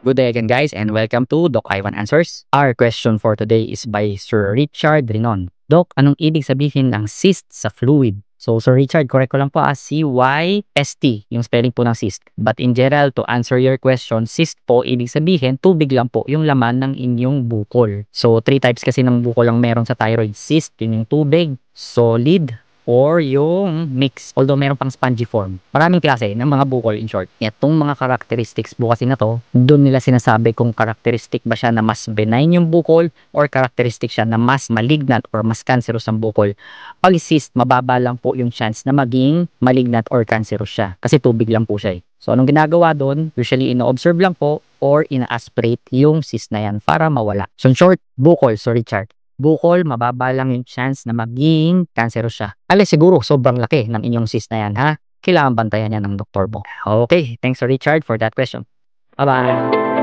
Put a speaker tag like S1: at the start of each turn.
S1: Good day again guys and welcome to Doc Ivan Answers. Our question for today is by Sir Richard Rinon. Doc, anong ibig sabihin ng cyst sa fluid? So Sir Richard, correct ko lang po CYST yung spelling po ng cyst. But in general, to answer your question, cyst po ibig sabihin tubig lang po yung laman ng inyong bukol. So 3 types kasi ng bukol lang meron sa thyroid cyst, yun yung tubig, solid, or yung mix. Although meron pang spongy form. Maraming klase ng mga bukol in short. Itong mga characteristics po kasi na to, doon nila sinasabi kung characteristic ba siya na mas benign yung bukol or characteristic siya na mas malignant or mas cancerous ang bukol. Pag cyst, mababa lang po yung chance na maging malignant or cancerous siya. Kasi tubig lang po siya eh. So anong ginagawa doon? Usually ino-observe lang po or ina-aspirate yung cyst na yan para mawala. So in short, bukol, so Richard. Bukol, mababa lang yung chance na maging cancerous siya. Siguro sobrang laki ng inyong cyst na yan ha. Kailangan bantayan yan ng doktor mo. Okay, thanks Richard for that question. Bye-bye.